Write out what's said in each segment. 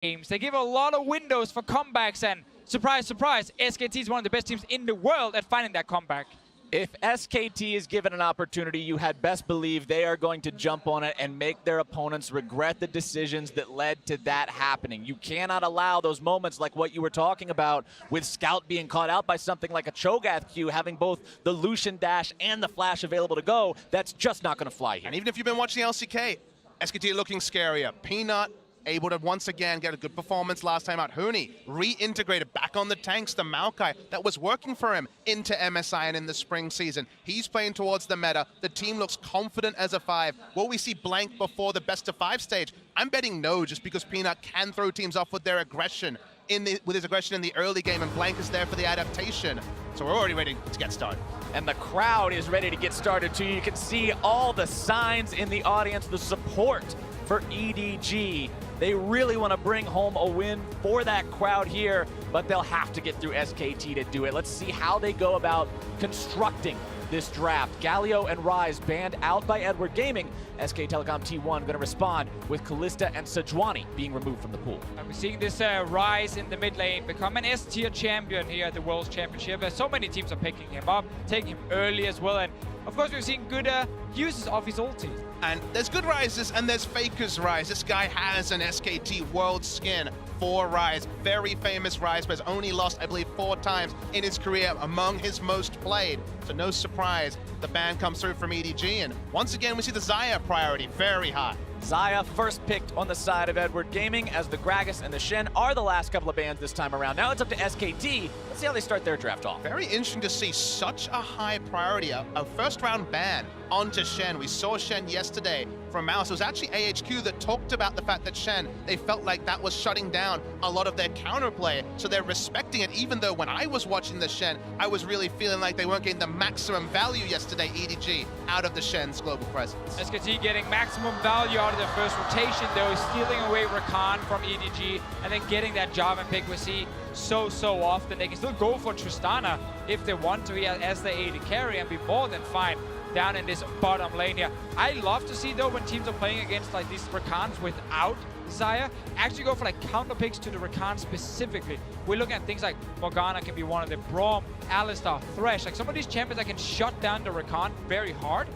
games. They give a lot of windows for comebacks, and surprise, surprise, SKT is one of the best teams in the world at finding that comeback. If SKT is given an opportunity, you had best believe they are going to jump on it and make their opponents regret the decisions that led to that happening. You cannot allow those moments like what you were talking about with Scout being caught out by something like a Cho'Gath Q, having both the Lucian dash and the flash available to go. That's just not going to fly here. And even if you've been watching LCK, SKT looking scarier. Peanut able to once again get a good performance last time out. Huni reintegrated back on the tanks, the Maokai that was working for him into MSI and in the spring season. He's playing towards the meta. The team looks confident as a 5. Will we see Blank before the best of 5 stage? I'm betting no, just because Peanut can throw teams off with their aggression with his aggression in the early game, and Blank is there for the adaptation. So we're already ready to get started. And the crowd is ready to get started too. You can see all the signs in the audience, the support for EDG. They really want to bring home a win for that crowd here, but they'll have to get through SKT to do it. Let's see how they go about constructing this draft. Galio and Rise banned out by Edward Gaming. SK Telecom T1 going to respond with Kalista and Sejuani being removed from the pool. And we're seeing this Rise in the mid lane become an S-tier champion here at the World Championship. So many teams are picking him up, taking him early as well. And of course, we've seen good uses of his ulti. And there's good Rises and there's Faker's Rise. This guy has an SKT World skin for Rise. Very famous Rise, but has only lost, I believe, 4 times in his career, among his most played. So no surprise, the ban comes through from EDG. And once again, we see the Xayah priority very high. Xayah first picked on the side of Edward Gaming, as the Gragas and the Shen are the last couple of bans this time around. Now it's up to SKT. Let's see how they start their draft off. Very interesting to see such a high priority, a first round ban onto Shen. We saw Shen yesterday from Mouse. It was actually AHQ that talked about the fact that Shen, they felt like that was shutting down a lot of their counterplay. So they're respecting it, even though when I was watching the Shen, I was really feeling like they weren't getting the maximum value yesterday, EDG, out of the Shen's global presence. SKT getting maximum value out of their first rotation, though, stealing away Rakan from EDG and then getting that Jarvan pick we see so often. They can still go for Tristana if they want to as the AD carry and be more than fine down in this bottom lane here. I love to see, though, when teams are playing against like these Rakans without Xayah, actually go for like counter picks to the Rakan specifically. We're looking at things like Morgana can be one of them, Braum, Alistar, Thresh, like some of these champions that can shut down the Rakan very hard.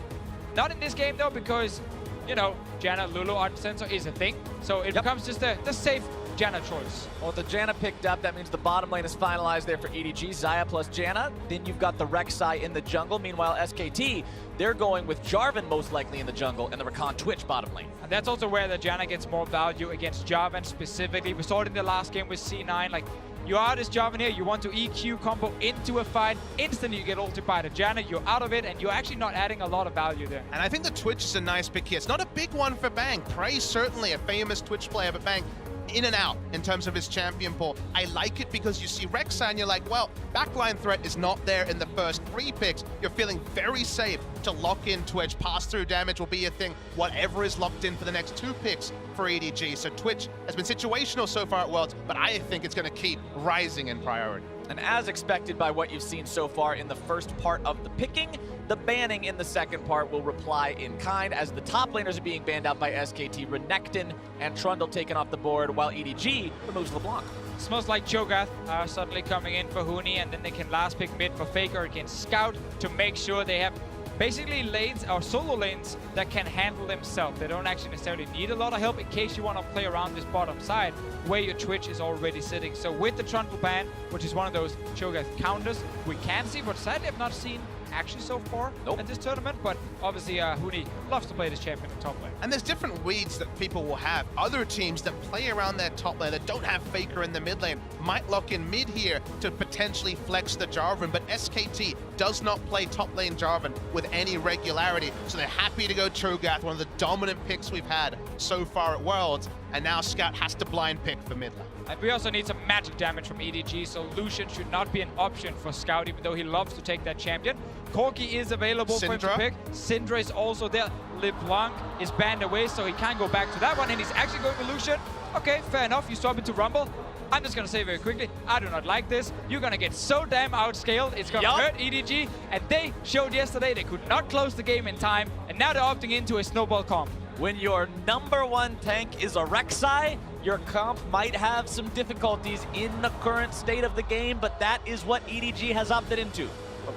Not in this game, though, because, you know, Janna Lulu Art Sensor is a thing, so it becomes just the safe Janna choice. Well, the Janna picked up, that means the bottom lane is finalized there for EDG. Xayah plus Janna. Then you've got the Rek'Sai in the jungle. Meanwhile, SKT, they're going with Jarvan most likely in the jungle and the Rakan Twitch bottom lane. And that's also where the Janna gets more value against Jarvan specifically. We saw it in the last game with C9. Like, you are this Jarvan here, you want to EQ combo into a fight, instantly you get ulted by the Janna, you're out of it, and you're actually not adding a lot of value there. And I think the Twitch is a nice pick here. It's not a big one for Bang. Prey certainly a famous Twitch player, but Bang, in and out in terms of his champion pool. I like it because you see Rek'Sai and you're like, well, backline threat is not there in the first 3 picks. You're feeling very safe to lock in Twitch. Pass-through damage will be a thing, whatever is locked in for the next 2 picks for EDG. So Twitch has been situational so far at Worlds, but I think it's going to keep rising in priority. And as expected by what you've seen so far in the first part of the picking, the banning in the second part will reply in kind, as the top laners are being banned out by SKT, Renekton and Trundle taken off the board, while EDG removes LeBlanc. Smells like Cho'Gath suddenly coming in for Huni, and then they can last pick mid for Faker against Scout to make sure they have basically lanes or solo lanes that can handle themselves. They don't actually necessarily need a lot of help in case you want to play around this bottom side where your Twitch is already sitting. So with the Trundle ban, which is one of those Cho'Gath counters, we can see, but sadly I've not seen actually so far at this tournament, but obviously Huni loves to play this champion in top lane. And there's different weeds that people will have. Other teams that play around their top lane that don't have Faker in the mid lane might lock in mid here to potentially flex the Jarvan, but SKT does not play top lane Jarvan with any regularity, so they're happy to go Cho'Gath, one of the dominant picks we've had so far at Worlds, and now Scout has to blind pick for mid lane. And we also need some magic damage from EDG, so Lucian should not be an option for Scout, even though he loves to take that champion. Corki is available for him to pick. Syndra is also there. LeBlanc is banned away, so he can't go back to that one, and he's actually going to Lucian. Okay, fair enough, you swap into Rumble. I'm just going to say very quickly, I do not like this. You're going to get so damn outscaled, it's going to hurt EDG, and they showed yesterday they could not close the game in time, and now they're opting into a snowball comp. When your #1 tank is a Rek'Sai, Your comp might have some difficulties in the current state of the game, but that is what EDG has opted into.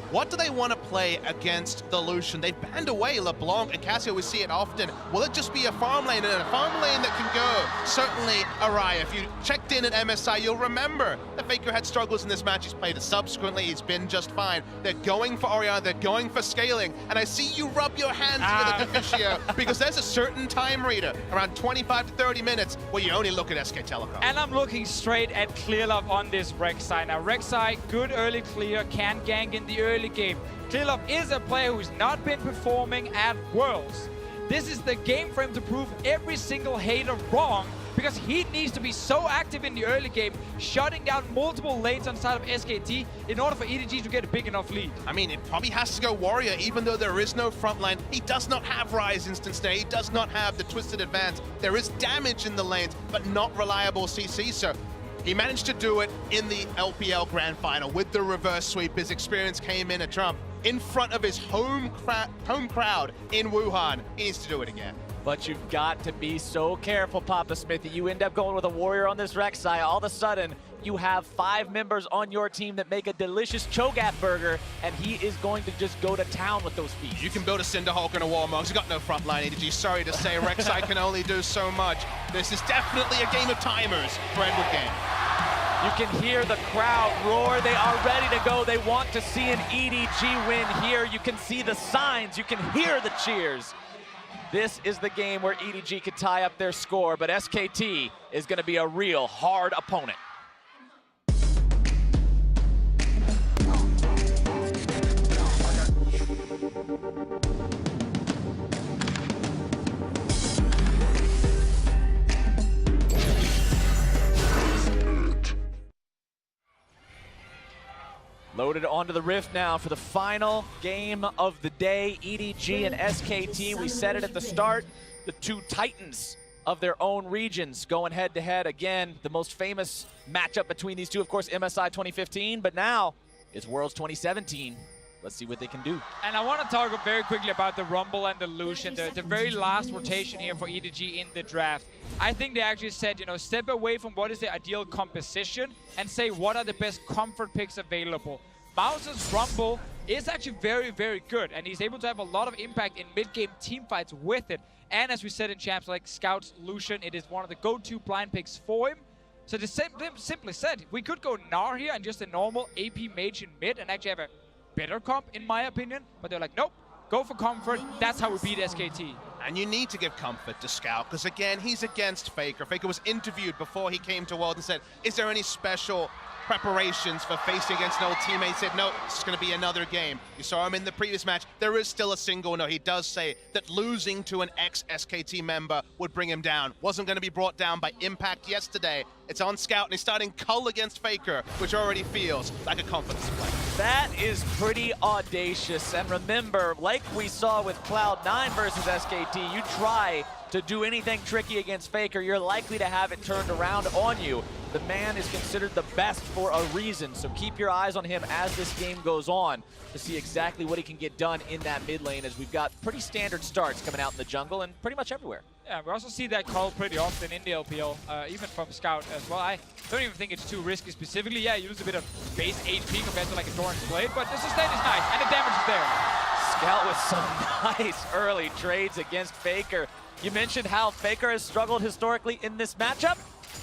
What do they want to play against the Lucian? They've banned away LeBlanc and Cassio. We see it often. Will it just be a farm lane, and a farm lane that can go? Certainly, Araya. If you checked in at MSI, you'll remember that Faker had struggles in this match. He's played it subsequently. He's been just fine. They're going for Oriana. They're going for scaling. And I see you rub your hands with the Deficio because there's a certain time reader, around 25 to 30 minutes, where you only look at SK Telecom. And I'm looking straight at Clearlove on this Rek'Sai. Now, Rek'Sai, good early clear, can gank in the early game. Clearlove is a player who's not been performing at Worlds. This is the game for him to prove every single hater wrong, because he needs to be so active in the early game, shutting down multiple lanes on side of SKT in order for EDG to get a big enough lead. I mean, it probably has to go Warrior, even though there is no front line. He does not have Rise Instance there. He does not have the Twisted Advance. There is damage in the lanes, but not reliable CC, so he managed to do it in the LPL Grand Final with the reverse sweep. His experience came in a trump in front of his home crowd in Wuhan. He needs to do it again. But you've got to be so careful, Papa Smithy. You end up going with a Warrior on this Rek'Sai. All of a sudden, you have 5 members on your team that make a delicious Cho'Gath burger, and he is going to just go to town with those feet. You can build a Cinderhulk and a Warmog. He's got no front line EDG. Sorry to say, Rek'Sai can only do so much. This is definitely a game of timers for Edward Game. You can hear the crowd roar. They are ready to go. They want to see an EDG win here. You can see the signs. You can hear the cheers. This is the game where EDG could tie up their score, but SKT is going to be a real hard opponent. Loaded onto the Rift now for the final game of the day. EDG and SKT, we said it at the start, the two titans of their own regions going head-to-head. Again, the most famous matchup between these two, of course, MSI 2015, but now it's Worlds 2017. Let's see what they can do. And I want to talk very quickly about the Rumble and the Lucian, the very last rotation here for EDG in the draft. I think they actually said, you know, step away from what is the ideal composition and say what are the best comfort picks available. Mouse's Rumble is actually very, very good, and he's able to have a lot of impact in mid-game team fights with it. And as we said in champs like Scouts, Lucian, it is one of the go-to blind picks for him. So they simply said, we could go Gnar here and just a normal AP mage in mid and actually have a better comp, in my opinion. But they're like, nope, go for comfort. That's how we beat SKT. And you need to give comfort to Scout, because again, he's against Faker. Faker was interviewed before he came to World and said, is there any special preparations for facing against an old teammate? He said, no, it's going to be another game. You saw him in the previous match. There is still a single no. He does say that losing to an ex-SKT member would bring him down. Wasn't going to be brought down by Impact yesterday. It's on Scout, and he's starting Cull against Faker, which already feels like a confidence play. That is pretty audacious. And remember, like we saw with Cloud9 versus SKT, you try to do anything tricky against Faker, you're likely to have it turned around on you. The man is considered the best for a reason, so keep your eyes on him as this game goes on to see exactly what he can get done in that mid lane, as we've got pretty standard starts coming out in the jungle and pretty much everywhere. Yeah, we also see that call pretty often in the LPL, even from Scout as well. I don't even think it's too risky specifically. Yeah, you lose a bit of base HP compared to like a Doran's Blade, but the sustain is nice, and the damage is there. Scout with some nice early trades against Faker. You mentioned how Faker has struggled historically in this matchup.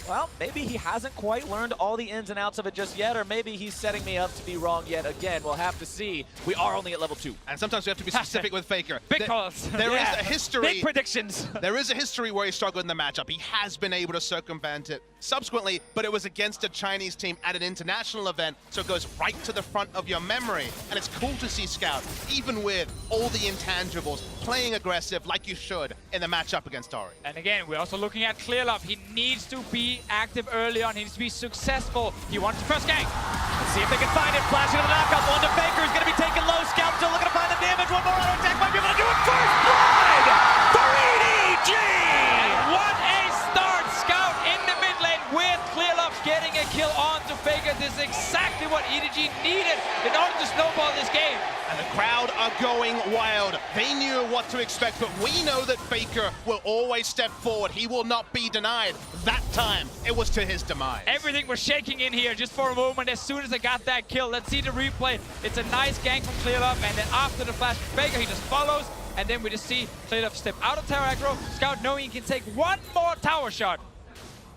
Well, maybe he hasn't quite learned all the ins and outs of it just yet, or maybe he's setting me up to be wrong yet again. We'll have to see. We are only at level 2. And sometimes we have to be specific with Faker. Big calls. There is a history. Big predictions. There is a history where he struggled in the matchup. He has been able to circumvent it subsequently, but it was against a Chinese team at an international event, so it goes right to the front of your memory. And it's cool to see Scout, even with all the intangibles, playing aggressive like you should in the matchup against Ori. And again, we're also looking at Clearlove. He needs to be active early on. He needs to be successful. He wants the first gank. Let's see if they can find it. Flashing of the knockup. One to Faker. He's going to be taken low. Scout still looking to find the damage. One more auto attack might be able to do it. First blood for EDG! And what a start! Scout in the mid lane with Clearlove getting a kill onto Faker. This is exactly what EDG needed in order to snowball this game. And the crowd are going wild. They knew what to expect, but we know that Faker will always step forward. He will not be denied. That time, it was to his demise. Everything was shaking in here just for a moment as soon as I got that kill. Let's see the replay. It's a nice gank from clearlove, and then after the flash from Faker, he just follows, and then we just see clearlove step out of tower aggro. Scout knowing he can take one more tower shot.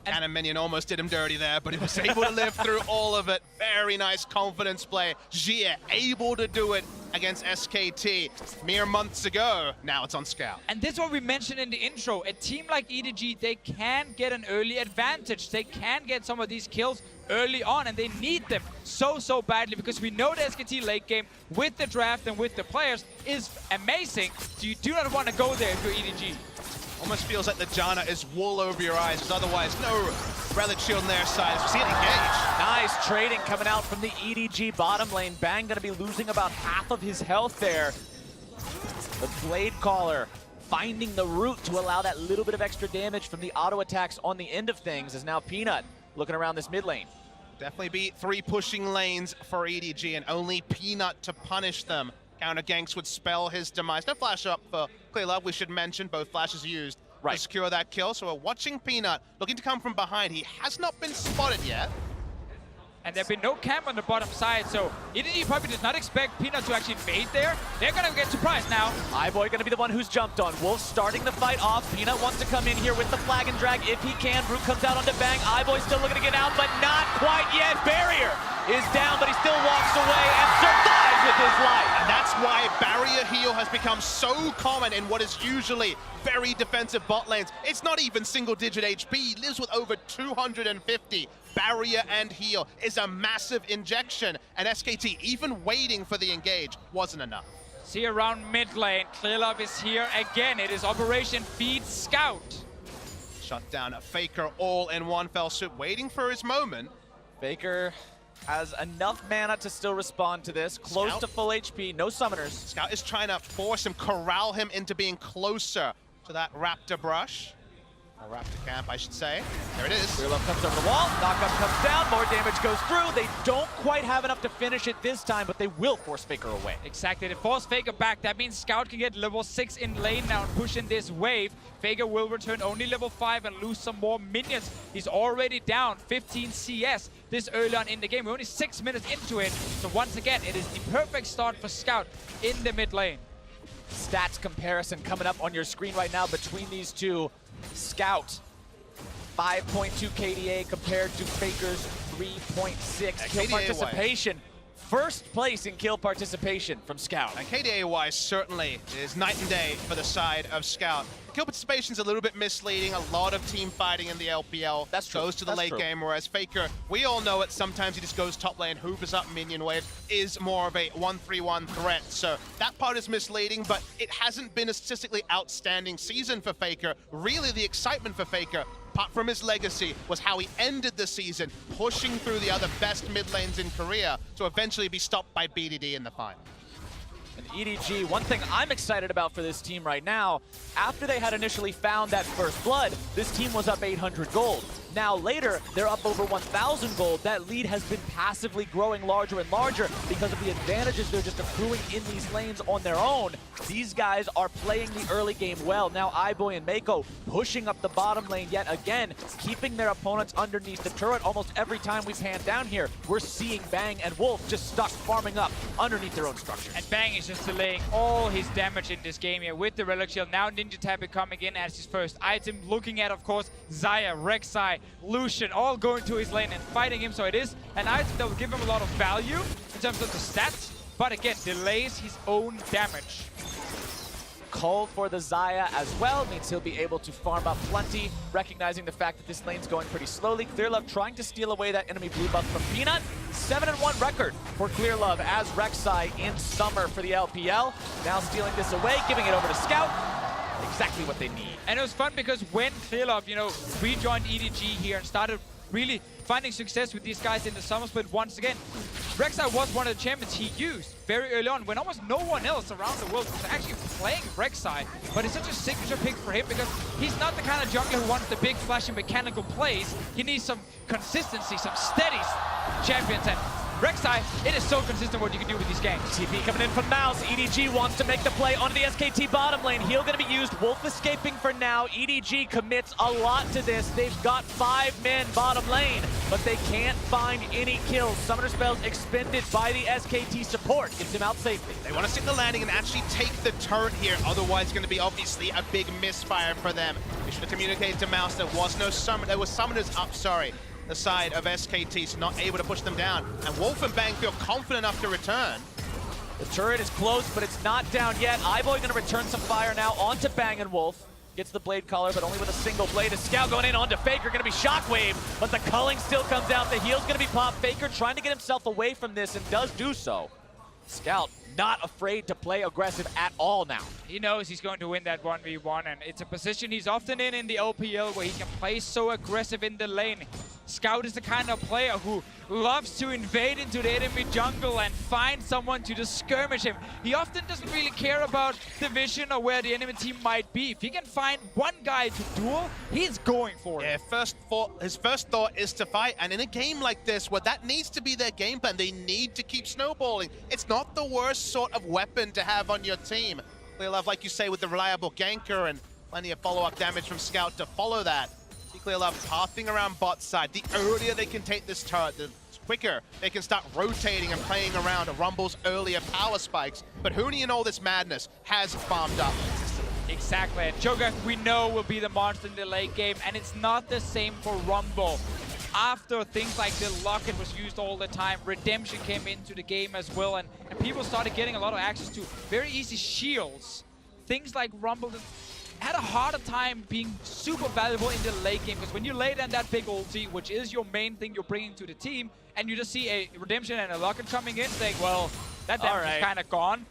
Cannon Minion almost did him dirty there, but he was able to live through all of it. Very nice confidence play. Jie able to do it against SKT mere months ago. Now it's on Scout. And this is what we mentioned in the intro. A team like EDG, they can get an early advantage. They can get some of these kills early on, and they need them so badly because we know the SKT late game with the draft and with the players is amazing. So you do not want to go there if you're EDG. Almost feels like the Janna is wool over your eyes, because otherwise no relic shield on their side. We see it engage. Nice trading coming out from the EDG bottom lane. Bang gonna be losing about half of his health there. The Blade Caller finding the root to allow that little bit of extra damage from the auto attacks on the end of things, as now Peanut looking around this mid lane. Definitely be 3 pushing lanes for EDG, and only Peanut to punish them. Counter ganks would spell his demise. No flash up for clearlove, we should mention. Both flashes used to secure that kill. So we're watching Peanut looking to come from behind. He has not been spotted yet. And there've been no camp on the bottom side, so EDG probably did not expect Peanut to actually bait there. They're gonna get surprised now. iBoy gonna be the one who's jumped on. Wolf starting the fight off. Peanut wants to come in here with the flag and drag if he can. Root comes out onto Bang. iBoy still looking to get out, but not quite yet. Barrier is down, but he still walks away and survives with his life. And that's why barrier heal has become so common in what is usually very defensive bot lanes. It's not even single-digit HP. He lives with over 250. Barrier and heal is a massive injection, and SKT, even waiting for the engage, wasn't enough. See around mid lane, clearlove is here again. It is Operation Feed Scout. Shut down a Faker all in one fell swoop, waiting for his moment. Faker has enough mana to still respond to this. Close Scout. to full HP, no summoners. Scout is trying to force him, corral him into being closer to that Raptor brush. Or Raptor camp, I should say. There it is. Clearlove comes over the wall, knockup comes down, more damage goes through. They don't quite have enough to finish it this time, but they will force Faker away. Exactly, they force Faker back. That means Scout can get level 6 in lane now and push in this wave. Faker will return only level 5 and lose some more minions. He's already down 15 CS this early on in the game. We're only 6 minutes into it. So once again, it is the perfect start for Scout in the mid lane. Stats comparison coming up on your screen right now between these two. Scout, 5.2 KDA compared to Faker's 3.6. Kill KDA participation. First place in kill participation from Scout. And KDA-wise certainly is night and day for the side of Scout. Kill participation's a little bit misleading. A lot of team fighting in the LPL. That's true. Goes to the late game, whereas Faker, we all know it, sometimes he just goes top lane, hoovers up minion wave, is more of a 1-3-1 threat. So that part is misleading, but it hasn't been a statistically outstanding season for Faker. Really the excitement for Faker, apart from his legacy, was how he ended the season, pushing through the other best mid lanes in Korea to eventually be stopped by BDD in the final. And EDG, one thing I'm excited about for this team right now, after they had initially found that first blood, this team was up 800 gold. Now later, they're up over 1,000 gold. That lead has been passively growing larger and larger because of the advantages they're just accruing in these lanes on their own. These guys are playing the early game well. Now iBoy and Mako pushing up the bottom lane yet again, keeping their opponents underneath the turret. Almost every time we pan down here, we're seeing Bang and Wolf just stuck farming up underneath their own structure. And Bang is just delaying all his damage in this game here with the Relic Shield. Now Ninja Tabby coming in as his first item, looking at, of course, Xayah, Rek'Sai, Lucian, all going to his lane and fighting him. So it is an item that will give him a lot of value in terms of the stats, but again, delays his own damage. Call for the Xayah as well means he'll be able to farm up plenty, recognizing the fact that this lane's going pretty slowly. Clearlove trying to steal away that enemy blue buff from Peanut. 7-1 record for Clearlove as Rek'Sai in summer for the LPL. Now stealing this away, giving it over to Scout. Exactly what they need. And it was fun because when clearlove, rejoined EDG here and started really finding success with these guys in the summer split once again. Rek'Sai was one of the champions he used very early on when almost no one else around the world was actually playing Rek'Sai. But it's such a signature pick for him because he's not the kind of jungler who wants the big flashy mechanical plays. He needs some consistency, some steady champions. And Rek'Sai, it is so consistent what you can do with these games. TP coming in from Mouse. EDG wants to make the play onto the SKT bottom lane. Heal going to be used. Wolf escaping for now. EDG commits a lot to this. They've got 5 men bottom lane, but they can't find any kills. Summoner spells expended by the SKT support. Gets him out safely. They want to stick the landing and actually take the turret here. Otherwise, it's going to be obviously a big misfire for them. They should have communicated to Mouse there was no summon. There was summoners up, sorry. The side of SKT, so not able to push them down. And Wolf and Bang feel confident enough to return. The turret is close, but it's not down yet. Iboy going to return some fire now onto Bang & Wolf. Gets the blade collar, but only with a single blade. A Scout going in onto Faker, going to be Shockwave, but the culling still comes out. The heal's going to be popped. Faker trying to get himself away from this and does do so. Scout not afraid to play aggressive at all now. He knows he's going to win that 1v1, and it's a position he's often in the OPL where he can play so aggressive in the lane. Scout is the kind of player who loves to invade into the enemy jungle and find someone to just skirmish him. He often doesn't really care about the vision or where the enemy team might be. If he can find one guy to duel, he's going for it. Yeah, his first thought is to fight, and in a game like this, where that needs to be their game plan, they need to keep snowballing. It's not the worst sort of weapon to have on your team. Clearlove, like you say, with the reliable ganker and plenty of follow-up damage from Scout to follow that. Clearlove pathing around bot side. The earlier they can take this turret, the quicker they can start rotating and playing around Rumble's earlier power spikes. But Huni in all this madness has farmed up. Exactly. And Cho'Gath, we know, will be the monster in the late game, and it's not the same for Rumble. After things like the Locket was used all the time, Redemption came into the game as well, and people started getting a lot of access to very easy shields. Things like Rumble had a harder time being super valuable in the late game, because when you lay down that big ulti, which is your main thing you're bringing to the team, and you just see a Redemption and a Locket coming in saying, well, that damage is kind of gone,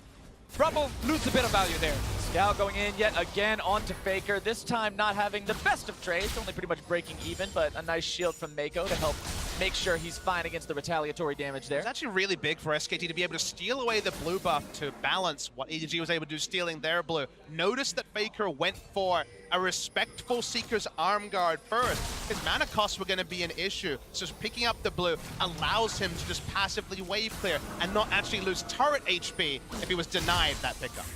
Rumble loses a bit of value there. Scout going in yet again onto Faker, this time not having the best of trades, only pretty much breaking even, but a nice shield from Mako to help make sure he's fine against the retaliatory damage there. It's actually really big for SKT to be able to steal away the blue buff to balance what EDG was able to do stealing their blue. Notice that Faker went for a respectful Seeker's arm guard first. His mana costs were going to be an issue, so picking up the blue allows him to just passively wave clear and not actually lose turret HP if he was denied that pickup.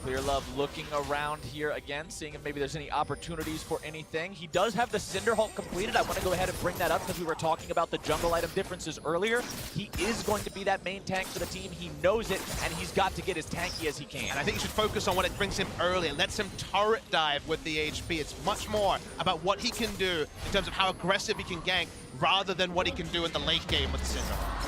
Clearlove looking around here again, seeing if maybe there's any opportunities for anything. He does have the Cinder Hulk completed. I want to go ahead and bring that up because we were talking about the jungle item differences earlier. He is going to be that main tank for the team. He knows it, and he's got to get as tanky as he can. And I think you should focus on what it brings him early. It lets him turret dive with the HP. It's much more about what he can do in terms of how aggressive he can gank rather than what he can do in the late game with Cinder Hulk.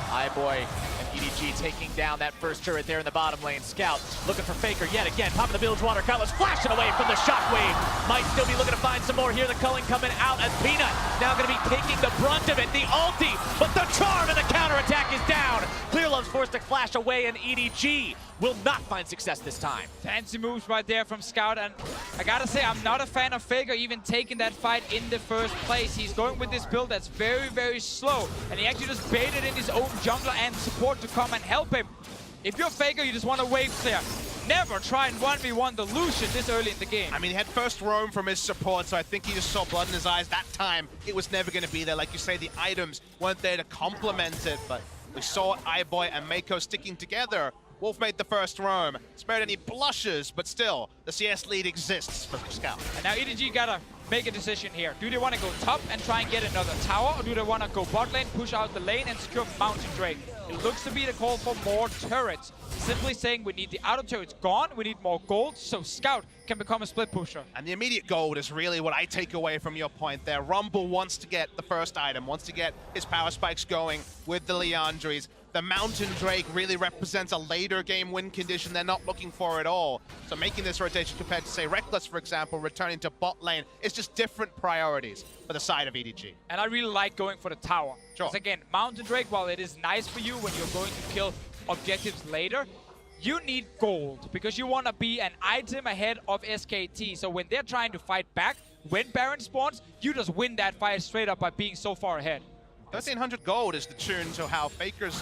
Iboy and EDG taking down that first turret there in the bottom lane. Scout looking for Faker yet again. Popping the Bilge Water Cutlass, flashing away from the Shockwave. Might still be looking to find some more here. The culling coming out as Peanut now going to be taking the brunt of it. The ulti, but the charm and the counterattack is down. Clearlove's forced to flash away, and EDG will not find success this time. Fancy moves right there from Scout, and I gotta say, I'm not a fan of Faker even taking that fight in the first place. He's going with this build that's very, very slow, and he actually just baited in his own jungler and support to come and help him. If you're Faker, you just want to wave clear. Never try and 1v1 the Lucian this early in the game. I mean, he had first roam from his support, so I think he just saw blood in his eyes. That time, it was never going to be there. Like you say, the items weren't there to complement it, but we saw Iboy and Mako sticking together. Wolf made the first roam, spared any blushes, but still, the CS lead exists for Scout. And now EDG gotta make a decision here. Do they want to go top and try and get another tower, or do they want to go bot lane, push out the lane, and secure Mountain Drake? It looks to be the call for more turrets. Simply saying we need the outer turrets gone, we need more gold, so Scout can become a split pusher. And the immediate gold is really what I take away from your point there. Rumble wants to get the first item, wants to get his power spikes going with the Liandry's. The Mountain Drake really represents a later game win condition they're not looking for at all. So making this rotation compared to, say, Reckless, for example, returning to bot lane, is just different priorities for the side of EDG. And I really like going for the tower. Sure. Because again, Mountain Drake, while it is nice for you when you're going to kill objectives later, you need gold because you want to be an item ahead of SKT. So when they're trying to fight back, when Baron spawns, you just win that fight straight up by being so far ahead. 1300 gold is the tune to how Faker's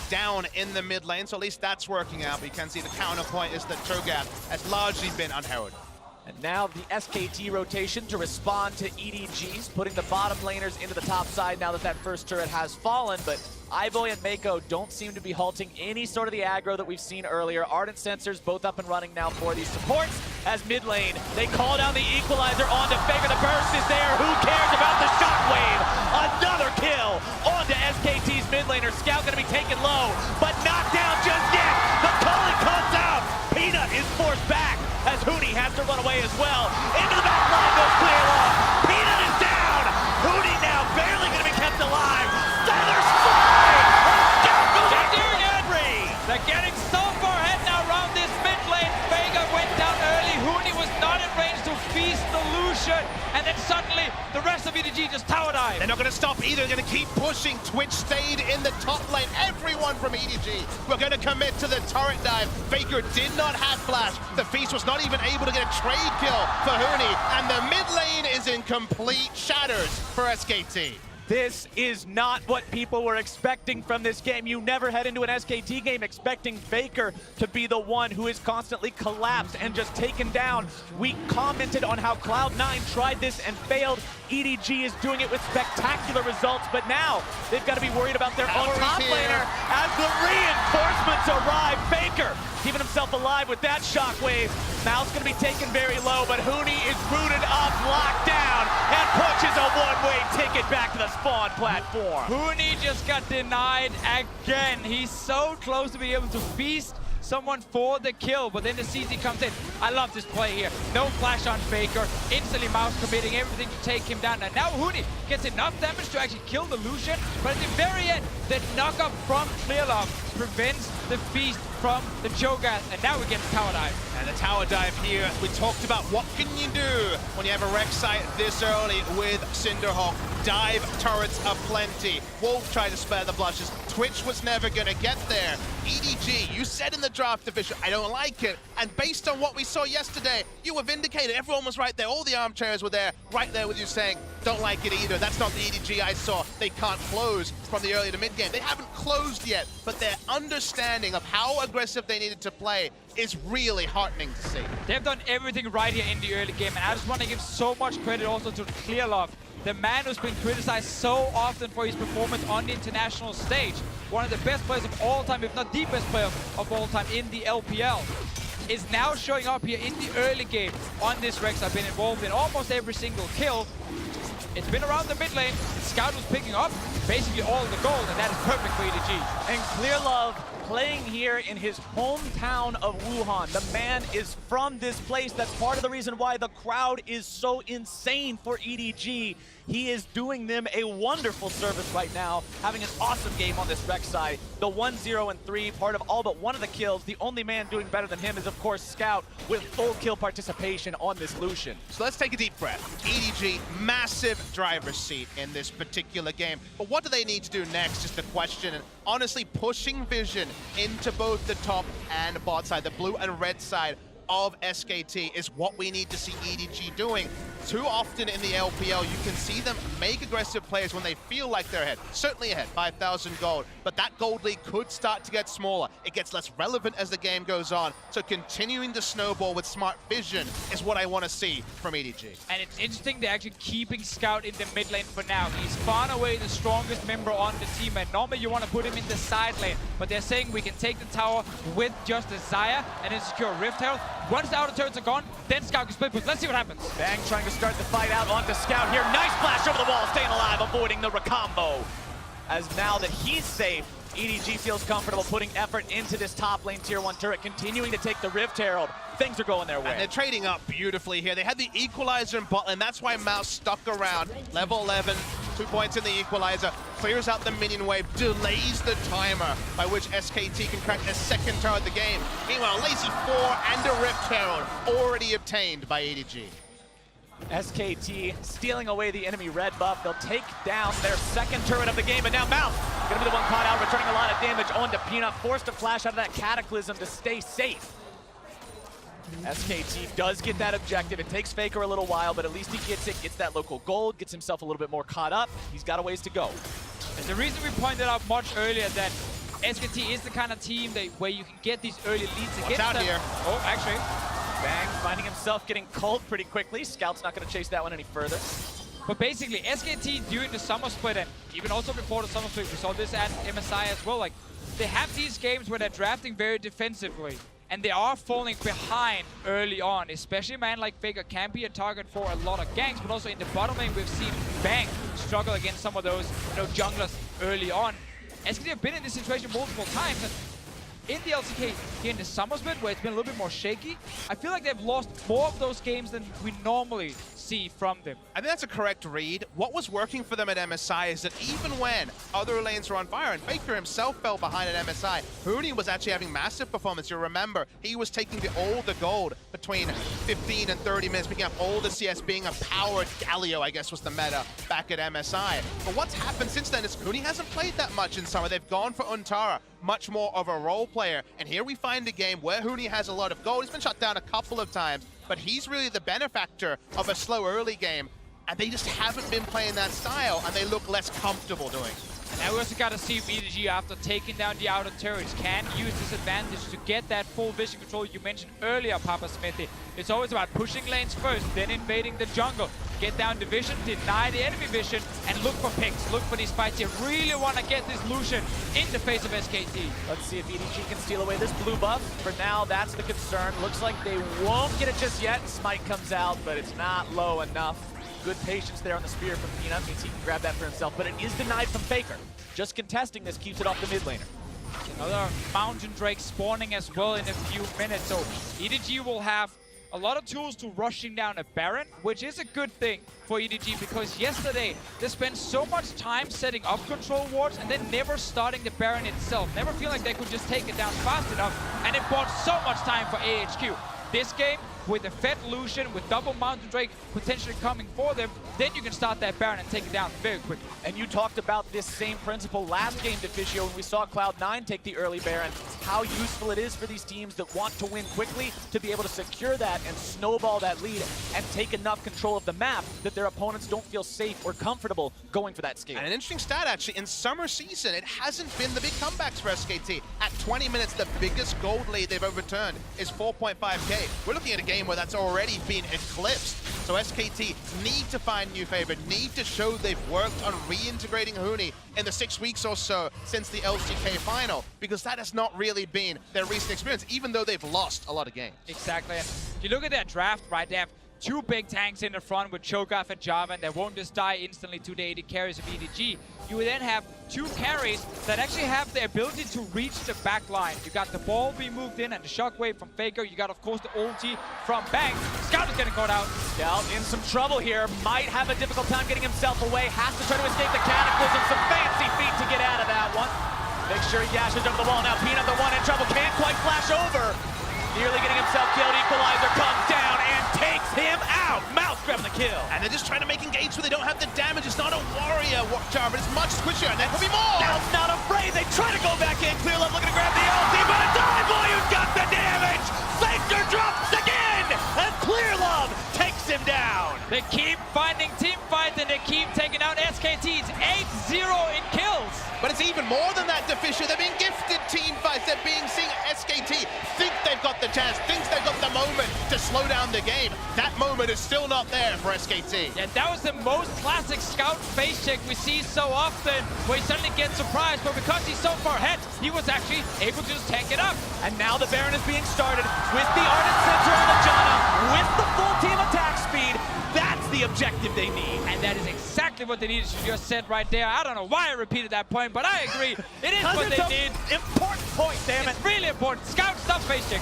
down in the mid lane, so at least that's working out. But you can see the counterpoint is that Cho'Gath has largely been unheralded. And now the SKT rotation to respond to EDGs, putting the bottom laners into the top side now that that first turret has fallen. But Ivoy and Mako don't seem to be halting any sort of the aggro that we've seen earlier. Ardent Sensors both up and running now for these supports. As mid lane, they call down the equalizer onto Faker. The burst is there. Who cares about the shockwave? Another kill onto SKT's mid laner. Scout going to be taken low, but not down just yet. The culling comes out. Peanut is forced back as Huni has to run away as well. Into the back line goes Clearlove. Peanut is down. Huni now barely going to be kept alive. Feathers fly. Scout goes They're doing it. free. They're getting so far ahead now around this mid lane. Vega went down early. Huni was not in range to feast the Lucian. And then suddenly, the rest of EDG just tower dive. They're not going to stop either. They're going to keep pushing. Twitch stayed in the top lane. Everyone from EDG were going to commit to the turret dive. Faker did not have flash. The Feast was not even able to get a trade kill for Huni. And the mid lane is in complete shatters for SKT. This is not what people were expecting from this game. You never head into an SKT game expecting Faker to be the one who is constantly collapsed and just taken down. We commented on how Cloud9 tried this and failed. EDG is doing it with spectacular results, but now they've got to be worried about their own top laner as the reinforcements arrive. Faker keeping himself alive with that shockwave. Mouth's going to be taken very low, but Huni is rooted up, locked down, and punches a one-way ticket back to the spawn platform. Huni just got denied again. He's so close to being able to feast someone for the kill, but then the CZ comes in. I love this play here. No flash on Faker. Instantly Mouse committing everything to take him down. And now Huni gets enough damage to actually kill the Lucian, but at the very end, the knock-up from Clearlove prevents the feast from the Cho'Gath, and now we get the tower dive. And the tower dive here, we talked about what can you do when you have a Rek'Sai this early with Cinderhawk. Dive turrets aplenty. Wolf tried to spare the blushes. Twitch was never going to get there. EDG, you said in the draft division, I don't like it. And based on what we saw yesterday, you were vindicated. Everyone was right there. All the armchairs were there, right there with you saying, don't like it either. That's not the EDG I saw. They can't close from the early to mid game. They haven't closed yet, but their understanding of how aggressive they needed to play is really heartening to see. They've done everything right here in the early game, and I just want to give so much credit also to Clearlove, the man who's been criticized so often for his performance on the international stage. One of the best players of all time, if not the best player of all time in the LPL, is now showing up here in the early game on this Rex. I've been involved in almost every single kill. It's been around the mid lane. Scout was picking up basically all the gold, and that is perfect for EDG. And Clearlove playing here in his hometown of Wuhan. The man is from this place. That's part of the reason why the crowd is so insane for EDG. He is doing them a wonderful service right now, having an awesome game on this Rek'Sai. The 1-0-3, part of all but one of the kills. The only man doing better than him is, of course, Scout, with full kill participation on this Lucian. So let's take a deep breath. EDG, massive driver's seat in this particular game. But what do they need to do next is the question. And honestly, pushing Vision into both the top and bot side, the blue and red side of SKT, is what we need to see EDG doing. Too often in the LPL, you can see them make aggressive plays when they feel like they're ahead. Certainly ahead, 5,000 gold, but that gold lead could start to get smaller. It gets less relevant as the game goes on. So continuing to snowball with smart vision is what I want to see from EDG. And it's interesting they're actually keeping Scout in the mid lane for now. He's far and away the strongest member on the team, and normally you want to put him in the side lane, but they're saying we can take the tower with just a Xayah and then secure Rift Herald. Once the outer turrets are gone, then Scout can split push. Let's see what happens. Bang trying to start the fight out onto Scout here. Nice flash over the wall, staying alive, avoiding the recombo. As now that he's safe, EDG feels comfortable putting effort into this top lane tier 1 turret, continuing to take the Rift Herald. Things are going their way. And they're trading up beautifully here. They had the equalizer in bot lane. That's why Mouse stuck around. Level 11, 2 points in the equalizer. Clears out the minion wave, delays the timer by which SKT can crack a second turret of the game. Meanwhile, Lazy 4 and a Rift Herald already obtained by EDG. SKT stealing away the enemy red buff. They'll take down their second turret of the game, but now Mouth gonna be the one caught out, returning a lot of damage onto Peanut, forced to flash out of that Cataclysm to stay safe. SKT does get that objective. It takes Faker a little while, but at least he gets it, gets that local gold, gets himself a little bit more caught up. He's got a ways to go. And the reason we pointed out much earlier that SKT is the kind of team where you can get these early leads against out them. here. Oh, actually. Bang finding himself getting culled pretty quickly. Scout's not going to chase that one any further. But basically, SKT during the summer split, and even also before the summer split, we saw this at MSI as well, like, they have these games where they're drafting very defensively, and they are falling behind early on, especially a man like Faker can be a target for a lot of ganks, but also in the bottom lane, we've seen Bang struggle against some of those, junglers early on. SKT have been in this situation multiple times, and in the LCK here in the summer split, where it's been a little bit more shaky, I feel like they've lost more of those games than we normally see from them. I think that's a correct read. What was working for them at MSI is that even when other lanes were on fire, and Faker himself fell behind at MSI, Huni was actually having massive performance. You'll remember, he was taking all the gold between 15 and 30 minutes, picking up all the CS, being a powered Galio, I guess was the meta back at MSI. But what's happened since then is Huni hasn't played that much in summer. They've gone for Untara, much more of a role player. And here we find a game where Huni has a lot of gold. He's been shut down a couple of times, but he's really the benefactor of a slow early game, and they just haven't been playing that style, and they look less comfortable doing. And now we also got to see if EDG, after taking down the outer turrets, can use this advantage to get that full vision control you mentioned earlier, Papa Smithy. It's always about pushing lanes first, then invading the jungle. Get down the vision, deny the enemy vision, and look for picks. Look for these fights. You really want to get this Lucian in the face of SKT. Let's see if EDG can steal away this blue buff. For now, that's the concern. Looks like they won't get it just yet. Smite comes out, but it's not low enough. Good patience there on the spear from Peanut. Means he can grab that for himself, but it is denied from Faker. Just contesting this keeps it off the mid laner. Another Mountain Drake spawning as well in a few minutes. So EDG will have a lot of tools to rushing down a Baron, which is a good thing for EDG, because yesterday they spent so much time setting up control wards and then never starting the Baron itself. Never feeling like they could just take it down fast enough, and it bought so much time for AHQ. This game, with a Fed Lucian, with double Mountain Drake potentially coming for them, then you can start that Baron and take it down very quickly. And you talked about this same principle last game, Deficio, when we saw Cloud9 take the early Baron, how useful it is for these teams that want to win quickly to be able to secure that and snowball that lead and take enough control of the map that their opponents don't feel safe or comfortable going for that scale. And an interesting stat, actually, in summer season, it hasn't been the big comebacks for SKT. At 20 minutes, the biggest gold lead they've overturned is 4.5k. We're looking at a game where that's already been eclipsed. So SKT need to find new favor, need to show they've worked on reintegrating Huni in the 6 weeks or so since the LCK final, because that has not really been their recent experience, even though they've lost a lot of games. Exactly. And if you look at that draft, right, they have two big tanks in the front with Cho'Gath and Jarvan that won't just die instantly to the AD carries of EDG. You would then have two carries that actually have the ability to reach the back line. You got the ball being moved in and the shockwave from Faker. You got, of course, the ulti from Bang. Scout is getting caught out. Scout in some trouble here. Might have a difficult time getting himself away. Has to try to escape the cataclysm. Some fancy feet to get out of that one. Make sure he dashes over the wall. Now Peanut, the one in trouble, can't quite flash over. Nearly getting himself killed. Equalizer comes down and takes him out. Mouse grabbing the kill. And they're just trying to make engage where they don't have the damage. It's not a warrior Jar, but it's much squishier, and there could be more. Scout's not afraid. They try to go back in. Clear Love looking to grab the ulti, but a dive volume's got the damage. Faker drops again, and Clear Love takes him down. They keep finding team fights and they keep taking out SKT's 8-0 in kills. But it's even more than that, Deficio. They're being gifted team fights. They're being seeing SKT think they've got the chance, thinks they've got the moment to slow down the game. That moment is still not there for SKT. Yeah, that was the most classic Scout face check we see so often, where he suddenly gets surprised, but because he's so far ahead, he was actually able to just tank it up. And now the Baron is being started with the Ardent Center on the Janna, with the full team attack speed. That's the objective they need. And that is exactly what they needed. You just said right there. I don't know why I repeated that point, but I agree. It is what they need. Important point, damn it. It's really important. Scout, stop face check.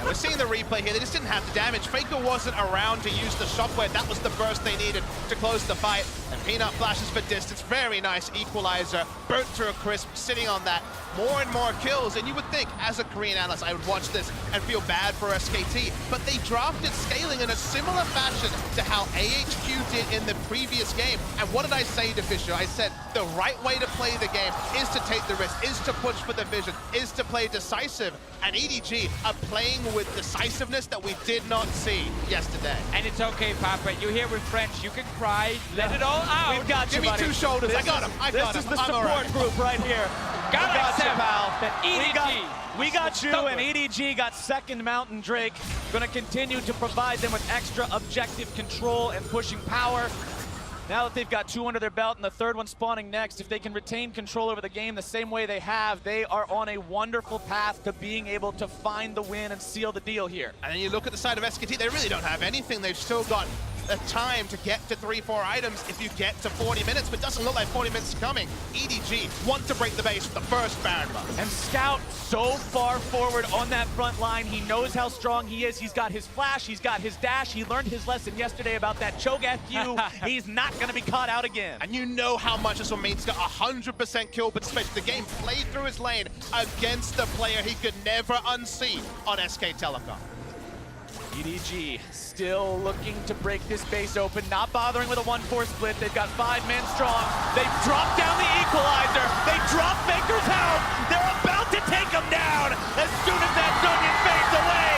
We're seeing the replay here. They just didn't have the damage. Faker wasn't around to use the shockwave. That was the burst they needed to close the fight. And Peanut flashes for distance, very nice equalizer, burnt to a crisp, sitting on that. More and more kills, and you would think, as a Korean analyst, I would watch this and feel bad for SKT, but they drafted scaling in a similar fashion to how AHQ did in the previous game. And what did I say to Fisher? I said, the right way to play the game is to take the risk, is to push for the vision, is to play decisive. And EDG are playing with decisiveness that we did not see yesterday. And it's okay, Papa. You're here with friends. You can cry. Let it all out. We've got you, Give me buddy. 2 shoulders. I got him. This is the support group right here. Got We got you, him. pal. EDG. We got you, Stubborn. and EDG got second Mountain Drake. Going to continue to provide them with extra objective control and pushing power. Now that they've got 2 under their belt and the third one spawning next, if they can retain control over the game the same way they have, they are on a wonderful path to being able to find the win and seal the deal here. And then you look at the side of SKT, they really don't have anything. They've still got a time to get to 3-4 items if you get to 40 minutes, but it doesn't look like 40 minutes is coming. EDG want to break the base with the first Baron buff. And Scout so far forward on that front line. He knows how strong he is. He's got his flash, he's got his dash. He learned his lesson yesterday about that Cho'Gath Q. He's not going to be caught out again. And you know how much this will mean. He's got 100% kill participation. The game played through his lane against the player he could never unsee on SK Telecom. EDG still looking to break this base open, not bothering with a 1-4 split. They've got 5 men strong. They've dropped down the equalizer. They drop Faker's health. They're about to take him down as soon as that Zonian fades away.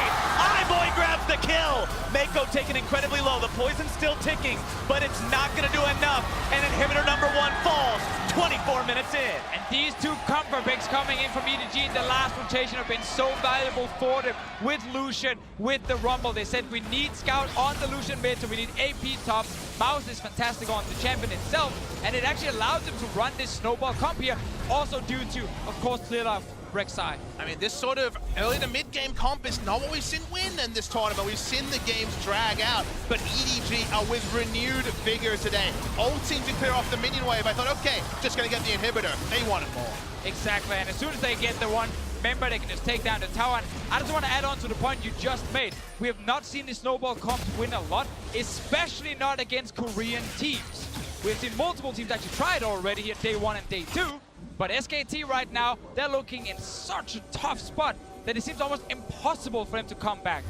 iBoy grabs the kill. Mako taken incredibly low. The poison's still ticking, but it's not going to do enough. And inhibitor number 1 falls 24 minutes in. And these 2 comfort picks coming in from EDG in the last rotation have been so valuable for them with Lucian, with the Rumble. They said we need Scout on the Lucian mid, so we need AP top. Mouse is fantastic on the champion itself, and it actually allows them to run this snowball comp here, also due to, of course, clear off Rek'Sai. I mean, this sort of early to mid-game comp is not what we've seen win in this tournament. We've seen the games drag out, but EDG are with renewed vigor today. Ulting to clear off the minion wave. I thought, okay, just gonna get the inhibitor. They wanted more. Exactly, and as soon as they get the one, remember they can just take down the tower. And I just want to add on to the point you just made. We have not seen the snowball comps win a lot, especially not against Korean teams. We've seen multiple teams actually try it already here, day 1 and day 2. But SKT right now, they're looking in such a tough spot that it seems almost impossible for them to come back.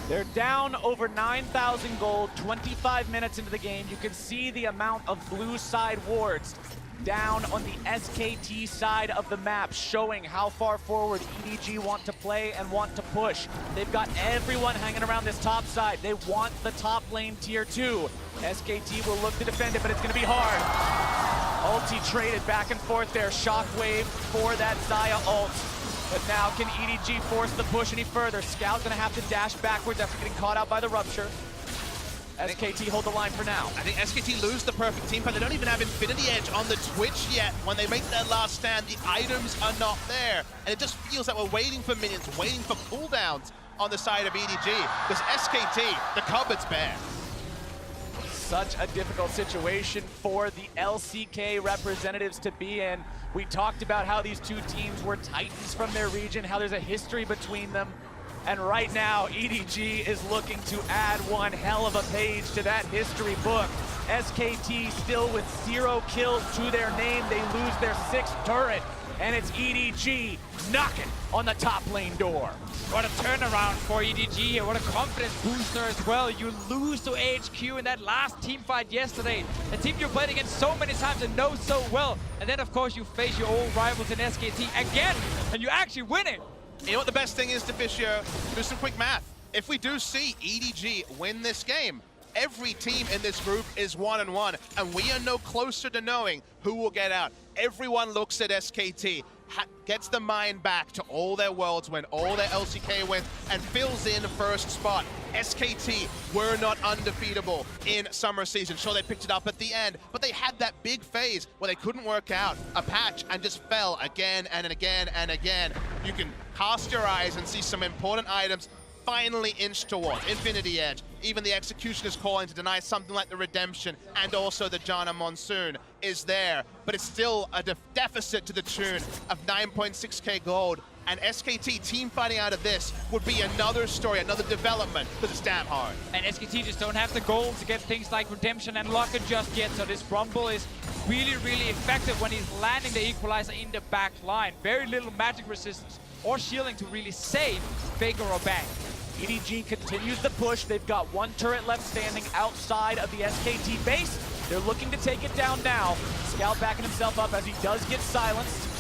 They're down over 9,000 gold, 25 minutes into the game. You can see the amount of blue side wards down on the SKT side of the map, showing how far forward EDG want to play and want to push. They've got everyone hanging around this top side. They want the top lane tier 2. SKT will look to defend it, but it's going to be hard. Ulti traded back and forth there. Shockwave for that Xayah ult. But now can EDG force the push any further? Scout gonna have to dash backwards after getting caught out by the Rupture. SKT hold the line for now. I think SKT lose the perfect team, but they don't even have Infinity Edge on the Twitch yet. When they make their last stand, the items are not there. And it just feels like we're waiting for minions, waiting for cooldowns on the side of EDG. Because SKT, the cupboard's bare. Such a difficult situation for the LCK representatives to be in. We talked about how these 2 teams were titans from their region, how there's a history between them. And right now, EDG is looking to add one hell of a page to that history book. SKT still with 0 kills to their name. They lose their 6th turret, and it's EDG knocking on the top lane door. What a turnaround for EDG here. What a confidence booster as well. You lose to AHQ in that last team fight yesterday. A team you played against so many times and know so well. And then, of course, you face your old rivals in SKT again, and you actually win it. You know what the best thing is to Fisher? Do some quick math. If we do see EDG win this game, every team in this group is 1-1, and we are no closer to knowing who will get out. Everyone looks at SKT, gets the mind back to all their Worlds win, all their LCK wins, and fills in first spot. SKT were not undefeatable in summer season. Sure, they picked it up at the end, but they had that big phase where they couldn't work out a patch and just fell again and again and again. You can cast your eyes and see some important items finally inch towards Infinity Edge. Even the execution is calling to deny something like the Redemption, and also the Janna Monsoon is there, but it's still a deficit to the tune of 9.6k gold and SKT team fighting out of this would be another story, another development, because it's damn hard. And SKT just don't have the goals to get things like Redemption and Locker just yet, so this Rumble is really, really effective when he's landing the equalizer in the back line. Very little magic resistance or shielding to really save Faker or Bang. EDG continues the push. They've got one turret left standing outside of the SKT base. They're looking to take it down now. Scout backing himself up as he does get silenced.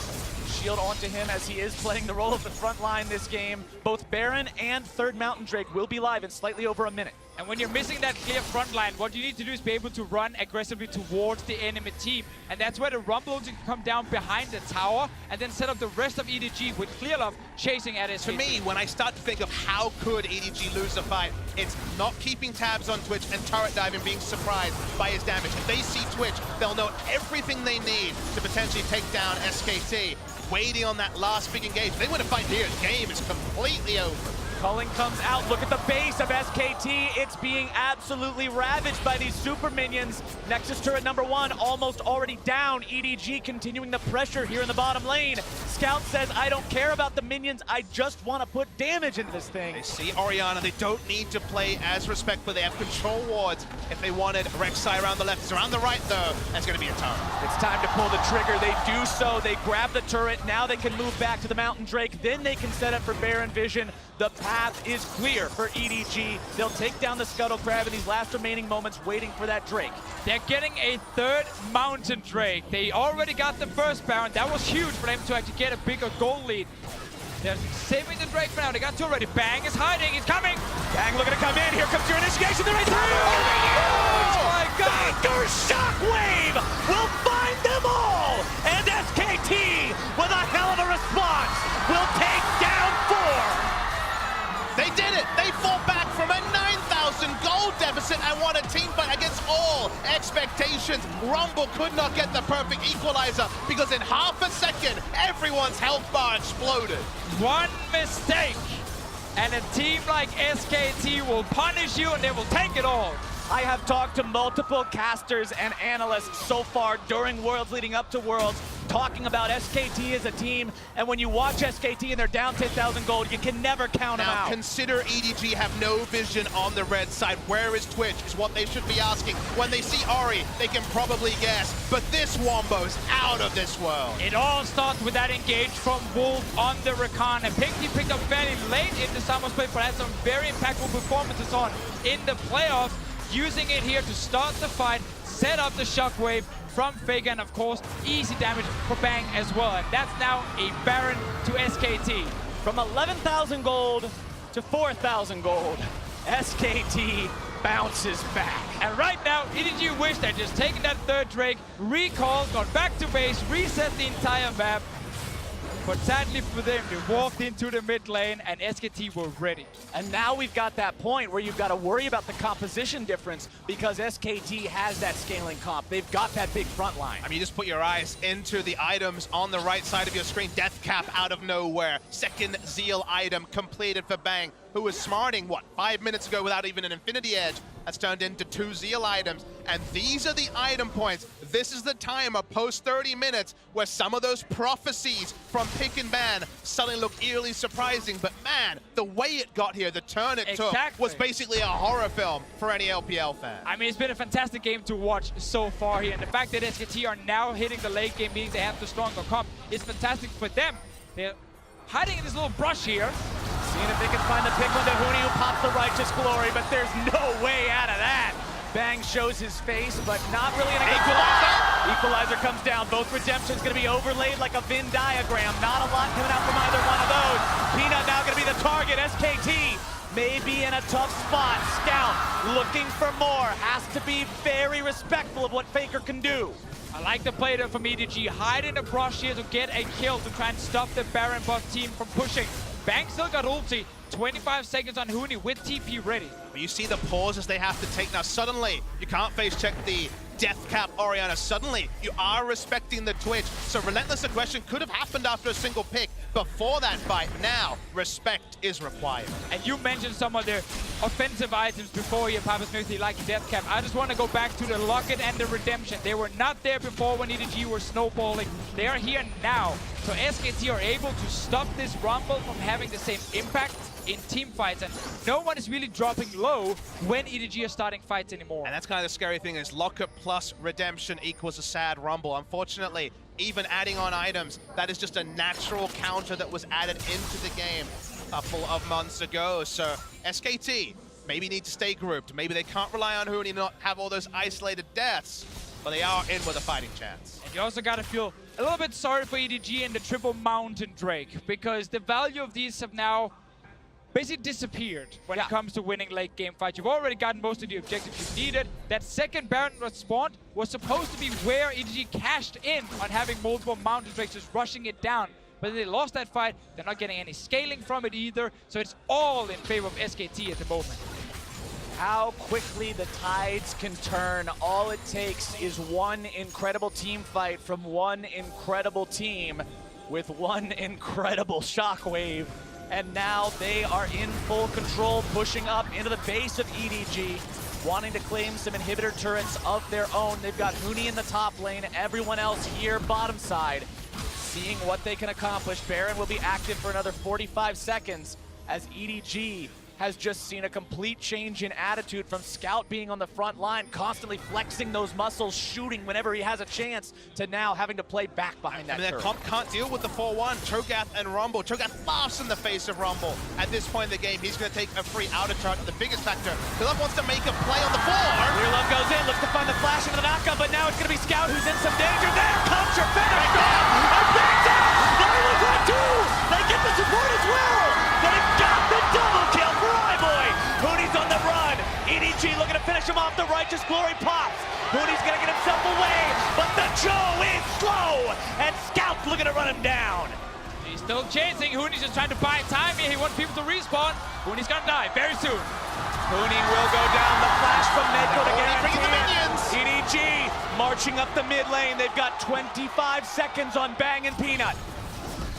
Shield onto him as he is playing the role of the front line this game. Both Baron and third Mountain Drake will be live in slightly over a minute. And when you're missing that clear front line, what you need to do is be able to run aggressively towards the enemy team. And that's where the Rumble can come down behind the tower and then set up the rest of EDG with Clearlove chasing at his To me, when I start to think of how could EDG lose a fight, it's not keeping tabs on Twitch and turret diving, being surprised by his damage. If they see Twitch, they'll know everything they need to potentially take down SKT. Waiting on that last big engage. If they win a fight here, the game is completely over. Culling comes out. Look at the base of SKT. It's being absolutely ravaged by these super minions. Nexus turret number 1 almost already down. EDG continuing the pressure here in the bottom lane. Scout says, I don't care about the minions. I just want to put damage into this thing. They see Orianna. They don't need to play as respectfully. They have control wards. If they wanted Rek'Sai around the left, it's around the right though. That's going to be a turret. It's time to pull the trigger. They do so. They grab the turret. Now they can move back to the Mountain Drake. Then they can set up for Baron Vision. The path is clear for EDG. They'll take down the Scuttle Crab in these last remaining moments, waiting for that Drake. They're getting a third Mountain Drake. They already got the first Baron. That was huge for them to actually get a bigger goal lead. They're saving the Drake for now. They got two already. Bang is hiding. He's coming. Bang looking to come in. Here comes your initiation. They're right through. Oh my God. Faker Shockwave will find them all. And SKT, with a hell of a response, will take down 4. They did it! They fought back from a 9,000 gold deficit and won a team fight against all expectations. Rumble could not get the perfect equalizer because in half a second, everyone's health bar exploded. One mistake, and a team like SKT will punish you and they will take it all. I have talked to multiple casters and analysts so far during Worlds leading up to Worlds, talking about SKT as a team, and when you watch SKT and they're down 10,000 gold, you can never count them out. Now consider EDG have no vision on the red side. Where is Twitch is what they should be asking. When they see Ori, they can probably guess, but this Wombo's out of this world. It all starts with that engage from Wolf on the Rakan, and Pinky picked up fairly late in the summer split, but had some very impactful performances on in the playoffs, using it here to start the fight, set up the shockwave from Faker, and of course, easy damage for Bang as well. And that's now a Baron to SKT. From 11,000 gold to 4,000 gold, SKT bounces back. And right now, EDG wish they'd just taken that third Drake, recalled, gone back to base, reset the entire map. But sadly for them, they walked into the mid lane and SKT were ready. And now we've got that point where you've got to worry about the composition difference because SKT has that scaling comp. They've got that big front line. I mean, you just put your eyes into the items on the right side of your screen. Death Cap out of nowhere. Second Zeal item completed for Bang, who was smarting, what, 5 minutes ago without even an Infinity Edge. That's turned into 2 Zeal items. And these are the item points. This is the time of post 30 minutes where some of those prophecies from pick and ban suddenly look eerily surprising. But man, the way it got here, the turn it took, was basically a horror film for any LPL fan. I mean, it's been a fantastic game to watch so far here. And the fact that SKT are now hitting the late game, meaning they have the stronger comp, is fantastic for them. They're hiding in this little brush here. Seeing if they can find the pick on Huni, who pops the Righteous Glory, but there's no way out of that. Bang shows his face, but not really in a good Equalizer! Equalizer comes down. Both Redemption's gonna be overlaid like a Venn diagram. Not a lot coming out from either one of those. Peanut now gonna be the target. SKT may be in a tough spot. Scout looking for more. Has to be very respectful of what Faker can do. I like the play there from EDG. Hide in the brush here to get a kill to try and stop the Baron buff team from pushing. Bang still got ulti. 25 seconds on Huni with TP ready. But you see the pauses they have to take now. Suddenly, you can't face check the death cap Orianna. Suddenly, you are respecting the Twitch. So Relentless Aggression could have happened after a single pick before that fight. Now, respect is required. And you mentioned some of the offensive items before here, Papa Smithy, like death cap. I just want to go back to the Locket and the Redemption. They were not there before when EDG were snowballing. They are here now. So SKT are able to stop this Rumble from having the same impact in team fights, and no one is really dropping low when EDG are starting fights anymore. And that's kind of the scary thing, is Locket plus Redemption equals a sad Rumble. Unfortunately, even adding on items, that is just a natural counter that was added into the game a couple of months ago. So SKT maybe need to stay grouped. Maybe they can't rely on Huni and not have all those isolated deaths, but they are in with a fighting chance. And you also got to feel a little bit sorry for EDG and the triple Mountain Drake, because the value of these have now basically disappeared when it comes to winning late game fights. You've already gotten most of the objectives you needed. That second Baron respawn was supposed to be where EDG cashed in on having multiple Mountain Drakes just rushing it down. But they lost that fight. They're not getting any scaling from it either. So it's all in favor of SKT at the moment. How quickly the tides can turn. All it takes is one incredible team fight from one incredible team with one incredible shockwave. And now they are in full control, pushing up into the base of EDG, wanting to claim some inhibitor turrets of their own. They've got Huni in the top lane, everyone else here bottom side, seeing what they can accomplish. Baron will be active for another 45 seconds as EDG has just seen a complete change in attitude from Scout being on the front line, constantly flexing those muscles, shooting whenever he has a chance, to now having to play back behind that turret. Comp can't deal with the 4-1. Cho'Gath and Rumble. Cho'Gath laughs in the face of Rumble. At this point in the game, he's going to take a free outer turret. The biggest factor, Philip wants to make a play on the floor. Clearlove goes in, looks to find the flash into the knockup, but now it's going to be Scout who's in some danger. There comes your finish down! And back down! They got two! They get the support as well! They've got the double kill for iBoy! Hooney's on the run. EDG looking to finish him off. The Righteous Glory pops. Hooney's gonna get himself away, but the Joe is slow, and Scout's looking to run him down. He's still chasing. Hooney's just trying to buy time here. He wants people to respawn. Hooney's gonna die very soon. Hooney will go down. The flash from Mako to bringing the guarantee it. minions. EDG marching up the mid lane. They've got 25 seconds on Bang and Peanut.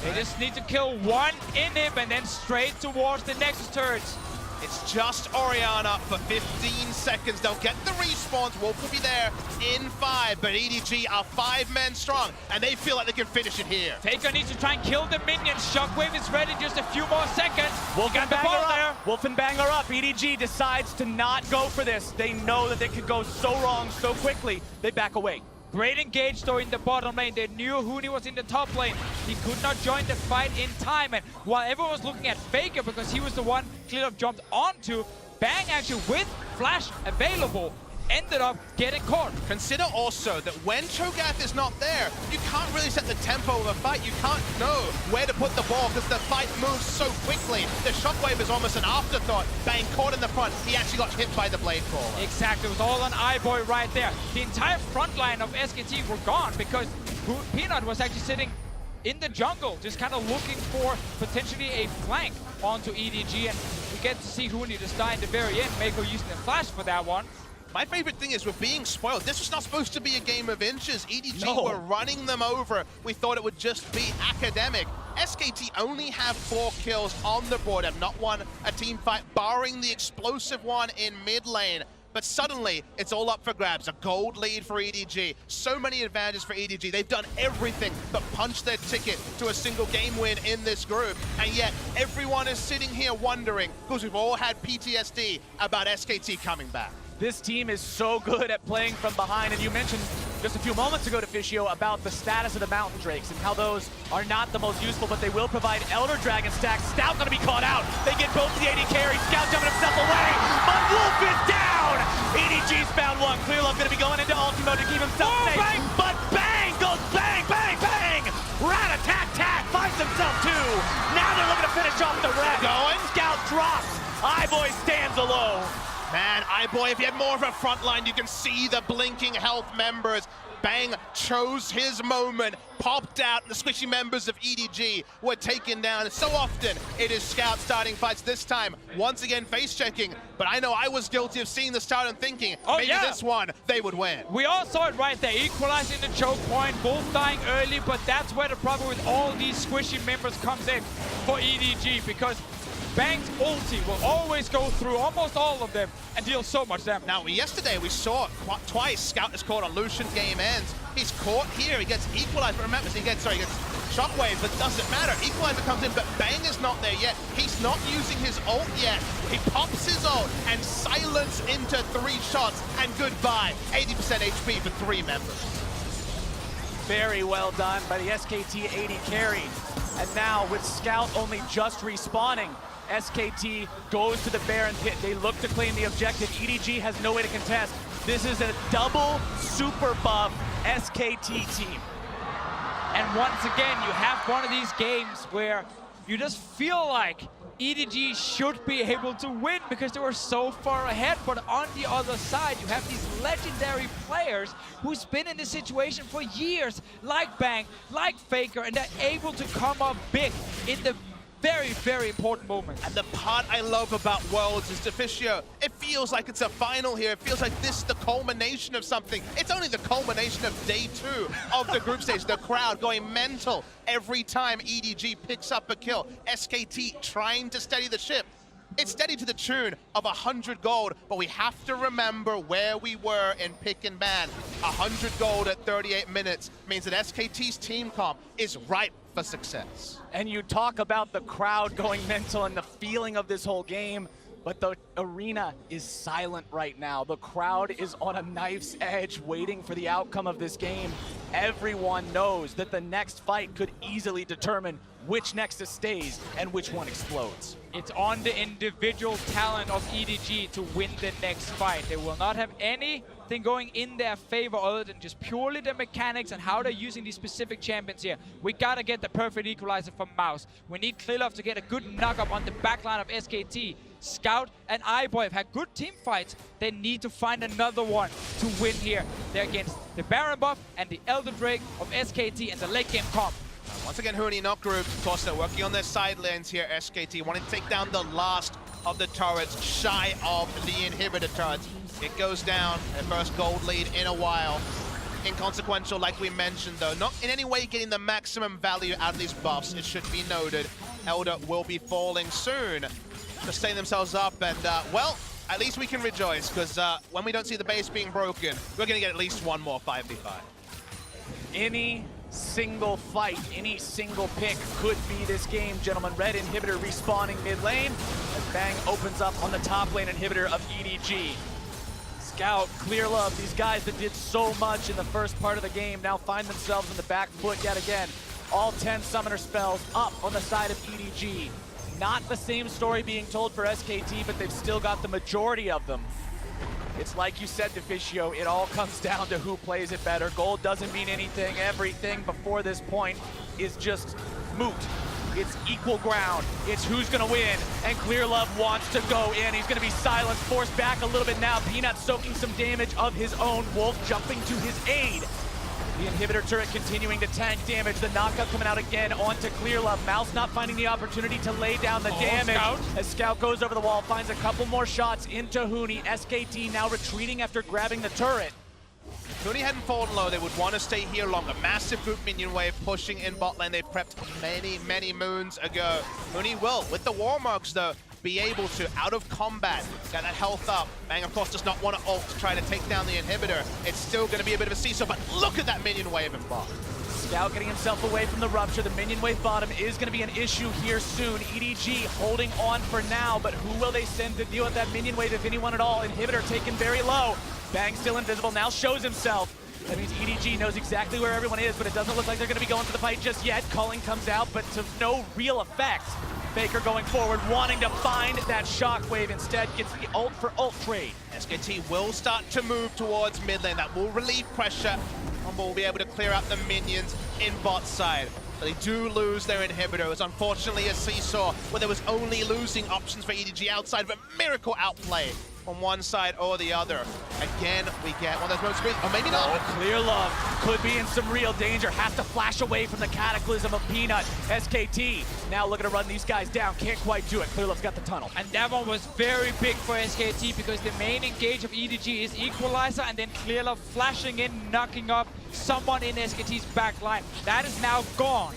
They just need to kill one inhib and then straight towards the Nexus turrets. It's just Orianna for 15 seconds. They'll get the respawns. Wolf will be there in 5, but EDG are 5 men strong, and they feel like they can finish it here. Taker needs to try and kill the minions. Shockwave is ready, just a few more seconds. Wolf and Bang ball are there. up. Wolf and Bang are up. EDG decides to not go for this. They know that they could go so wrong so quickly. They back away. Great engage though in the bottom lane. They knew Huni was in the top lane. He could not join the fight in time. And while everyone was looking at Faker because he was the one Clearlove jumped onto, Bang actually with flash available ended up getting caught. Consider also that when Cho'Gath is not there, you can't really set the tempo of a fight. You can't know where to put the ball because the fight moves so quickly. The shockwave is almost an afterthought. Bang caught in the front. He actually got hit by the blade crawler. Exactly, it was all on iBoy right there. The entire front line of SKT were gone because Peanut was actually sitting in the jungle, just kind of looking for potentially a flank onto EDG, and we get to see Huni just die in the very end. Mako using the flash for that one. My favorite thing is we're being spoiled. This was not supposed to be a game of inches. EDG were running them over. We thought it would just be academic. SKT only have 4 kills on the board and not won a team fight, barring the explosive one in mid lane. But suddenly, it's all up for grabs. A gold lead for EDG. So many advantages for EDG. They've done everything but punch their ticket to a single game win in this group. And yet, everyone is sitting here wondering, because we've all had PTSD about SKT coming back. This team is so good at playing from behind, and you mentioned just a few moments ago to Fischio about the status of the Mountain Drakes and how those are not the most useful, but they will provide Elder Dragon stacks. Scout gonna be caught out. They get both the AD carry. Scout jumping himself away, but Wolf is down! EDG's found one. Clearlove gonna be going into ulti mode to keep himself safe, bang! but Bang goes bang, bang, bang! Rat-a-tat-tat finds himself two. Now they're looking to finish off the red. Going. Scout drops. iBoy stands alone. Man, iBoy, if he had more of a front line, you can see the blinking health members. Bang chose his moment, popped out, and the squishy members of EDG were taken down. So often, it is Scout starting fights. This time, once again, face-checking. But I know I was guilty of seeing the start and thinking, maybe this one, they would win. We all saw it right there, equalizing the choke point, both dying early, but that's where the problem with all these squishy members comes in for EDG, because Bang's ulti will always go through almost all of them and deal so much damage. Now, yesterday we saw twice Scout is caught on Lucian, game ends. He's caught here, he gets equalized, but remember, he gets shockwave, but doesn't matter. Equalizer comes in, but Bang is not there yet. He's not using his ult yet. He pops his ult and silence into 3 shots, and goodbye. 80% HP for 3 members. Very well done by the SKT 80 carry. And now with Scout only just respawning, SKT goes to the Baron pit. They look to claim the objective. EDG has no way to contest. This is a double super buff SKT team. And once again, you have one of these games where you just feel like EDG should be able to win because they were so far ahead. But on the other side, you have these legendary players who's been in this situation for years, like Bang, like Faker, and they're able to come up big in the very, very important moment. And the part I love about Worlds is Deficio. It feels like it's a final here. It feels like this is the culmination of something. It's only the culmination of day 2 of the group stage. The crowd going mental every time EDG picks up a kill. SKT trying to steady the ship. It's steady to the tune of 100 gold, but we have to remember where we were in pick and ban. 100 gold at 38 minutes means that SKT's team comp is ripe for success. And you talk about the crowd going mental and the feeling of this whole game, but the arena is silent right now. The crowd is on a knife's edge waiting for the outcome of this game. Everyone knows that the next fight could easily determine which Nexus stays and which one explodes. It's on the individual talent of EDG to win the next fight. They will not have anything going in their favor other than just purely the mechanics and how they're using these specific champions here. We gotta get the perfect equalizer from Mouse. We need Klilov to get a good knock-up on the backline of SKT. Scout and iBoy have had good team fights. They need to find another one to win here. They're against the Baron buff and the Elder Drake of SKT and the late game comp. Once again, Huni not grouped. Of course, they're working on their side lanes here. SKT wanting to take down the last of the turrets, shy of the inhibitor turrets. It goes down, their first gold lead in a while. Inconsequential, like we mentioned, though. Not in any way getting the maximum value out of these buffs, it should be noted. Elder will be falling soon to stay themselves up, and, well, at least we can rejoice, because when we don't see the base being broken, we're going to get at least one more 5v5. Any single fight, any single pick could be this game, gentlemen. Red inhibitor respawning mid lane as Bang opens up on the top lane inhibitor of EDG. Scout, Clear Love, these guys that did so much in the first part of the game now find themselves on the back foot yet again. All 10 summoner spells up on the side of EDG. Not the same story being told for SKT, but they've still got the majority of them. It's like you said, Deficio, it all comes down to who plays it better. Gold doesn't mean anything. Everything before this point is just moot. It's equal ground. It's who's gonna win, and Clear Love wants to go in. He's gonna be silenced, forced back a little bit now. Peanut soaking some damage of his own. Wolf jumping to his aid. The inhibitor turret continuing to tank damage. The knockup coming out again onto Clear Love. Mouse not finding the opportunity to lay down the damage. Scout. As Scout goes over the wall, finds a couple more shots into Huni. SKT now retreating after grabbing the turret. If Huni hadn't fallen low, they would want to stay here longer. Massive group minion wave pushing in bot lane. They prepped many, many moons ago. Huni will, with the war marks though, be able to, out of combat, get that health up. Bang, of course, does not want to ult to try to take down the inhibitor. It's still going to be a bit of a seesaw, but look at that minion wave in bot. Scout getting himself away from the rupture. The minion wave bottom is going to be an issue here soon. EDG holding on for now, but who will they send to deal with that minion wave, if anyone at all? Inhibitor taken very low. Bang still invisible, now shows himself. That means EDG knows exactly where everyone is, but it doesn't look like they're going to be going for the fight just yet. Culling comes out, but to no real effect. Faker going forward, wanting to find that shockwave, instead gets the ult for ult trade. SKT will start to move towards mid lane. That will relieve pressure. Humble will be able to clear out the minions in bot side. But they do lose their inhibitor. It was unfortunately a seesaw where there was only losing options for EDG outside of a miracle outplay on one side or the other. Again, we get one of those moments, or maybe not. Oh, Clear Love could be in some real danger. Has to flash away from the cataclysm of Peanut. SKT now looking to run these guys down. Can't quite do it. Clear Love's got the tunnel. And that one was very big for SKT because the main engage of EDG is Equalizer and then Clear Love flashing in, knocking up someone in SKT's back line. That is now gone.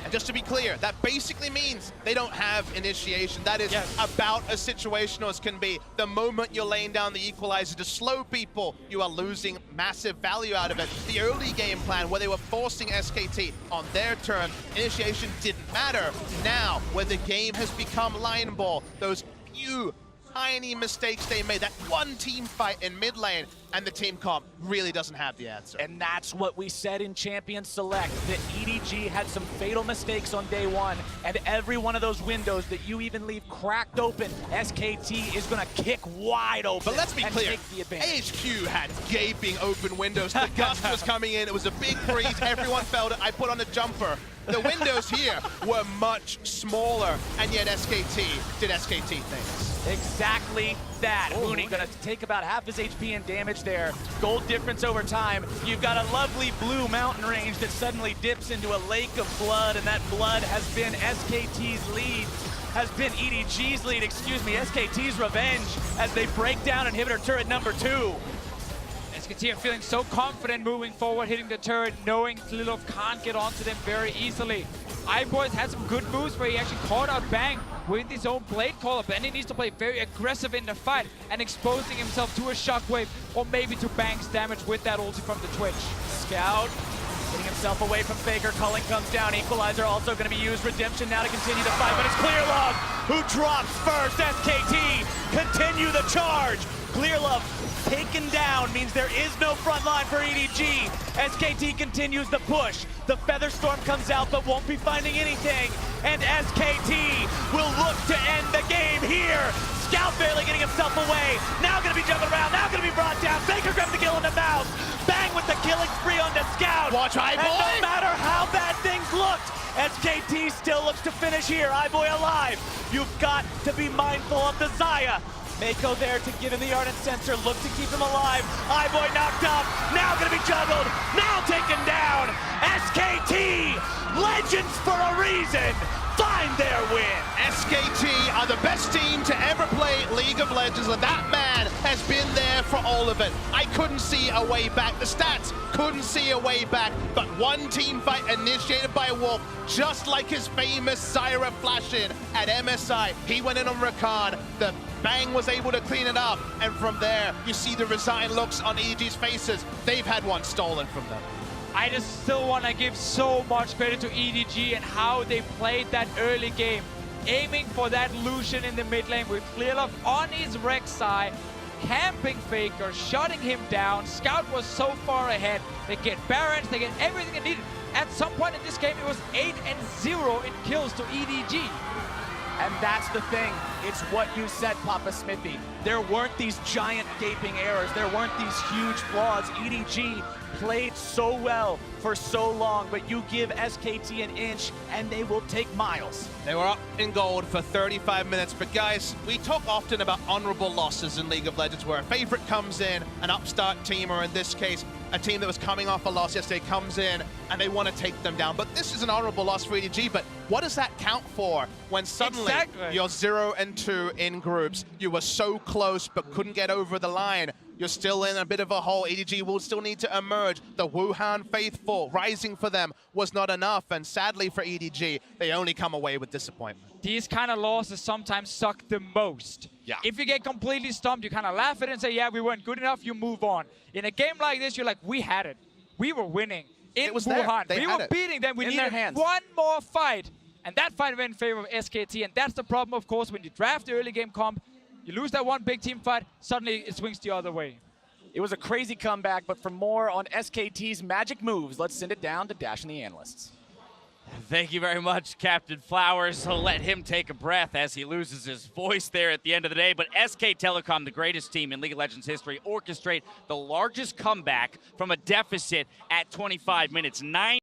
And just to be clear, that basically means they don't have initiation. That is about as situational as can be. The moment you're laying down the equalizer to slow people, you are losing massive value out of it. The early game plan where they were forcing SKT on their turn, initiation didn't matter. Now, where the game has become line ball, those few tiny mistakes they made, that one team fight in mid lane, and the team comp really doesn't have the answer. And that's what we said in Champion Select, that EDG had some fatal mistakes on day one, and every one of those windows that you even leave cracked open, SKT is gonna kick wide open. But let's be clear, take the advantage. AHQ had gaping open windows. The gust was coming in, it was a big breeze, everyone felt it. I put on a jumper. The windows here were much smaller, and yet SKT did SKT things. Exactly that. Huni gonna take about half his HP and damage there. Gold difference over time. You've got a lovely blue mountain range that suddenly dips into a lake of blood, and that blood has been SKT's lead. Has been EDG's lead, excuse me, SKT's revenge as they break down inhibitor turret number 2. SKT are feeling so confident moving forward, hitting the turret, knowing Clear Love can't get onto them very easily. iBoys had some good moves where he actually caught out Bang with his own blade call-up, and he needs to play very aggressive in the fight and exposing himself to a shockwave or maybe to Bang's damage with that ulti from the Twitch. Scout getting himself away from Faker. Culling comes down. Equalizer also going to be used. Redemption now to continue the fight, but it's Clear Love who drops first. SKT continue the charge. Clear Love taken down means there is no front line for EDG. SKT continues the push. The Featherstorm comes out but won't be finding anything. And SKT will look to end the game here. Scout barely getting himself away. Now going to be juggled around. Now going to be brought down. Faker grabs the kill in the mouth. Bang with the killing spree on the Scout. Watch iBoy. And no matter how bad things looked, SKT still looks to finish here. iBoy alive. You've got to be mindful of the Xayah. Mako there to give him the Ardent Sensor, look to keep him alive. iBoy knocked up, now gonna be juggled, now taken down. SKT, legends for a reason, find their win. SKT are the best team to ever play League of Legends, and that man has been there for all of it. I couldn't see a way back. The stats couldn't see a way back, but one team fight initiated by Wolf, just like his famous Zyra flash in at MSI. He went in on Rakan. The Bang was able to clean it up, and from there, you see the resigned looks on EDG's faces. They've had one stolen from them. I just still want to give so much credit to EDG and how they played that early game. Aiming for that Lucian in the mid lane with Clear Love on his Rex side, camping Faker, shutting him down. Scout was so far ahead. They get Barons, they get everything they needed. At some point in this game, it was 8-0 in kills to EDG. And that's the thing. It's what you said, Papa Smithy. There weren't these giant gaping errors. There weren't these huge flaws. EDG played so well for so long, but you give SKT an inch and they will take miles. They were up in gold for 35 minutes, but guys, we talk often about honorable losses in League of Legends where a favorite comes in, an upstart team, or in this case, a team that was coming off a loss yesterday comes in and they want to take them down. But this is an honorable loss for EDG, but what does that count for when suddenly you're 0-2 in groups? You were so close but couldn't get over the line. You're still in a bit of a hole. EDG will still need to emerge. The Wuhan faithful rising for them was not enough, and sadly for EDG, they only come away with disappointment. These kind of losses sometimes suck the most. Yeah. If you get completely stumped, you kind of laugh at it and say, yeah, we weren't good enough, you move on. In a game like this, you're like, we had it. We were winning in Wuhan. We were beating them. We needed one more fight. And that fight went in favor of SKT, and that's the problem, of course, when you draft the early game comp. You lose that one big team fight, suddenly it swings the other way. It was a crazy comeback, but for more on SKT's magic moves, let's send it down to Dash and the analysts. Thank you very much, Captain Flowers. So let him take a breath as he loses his voice there at the end of the day. But SK Telecom, the greatest team in League of Legends history, orchestrate the largest comeback from a deficit at 25 minutes.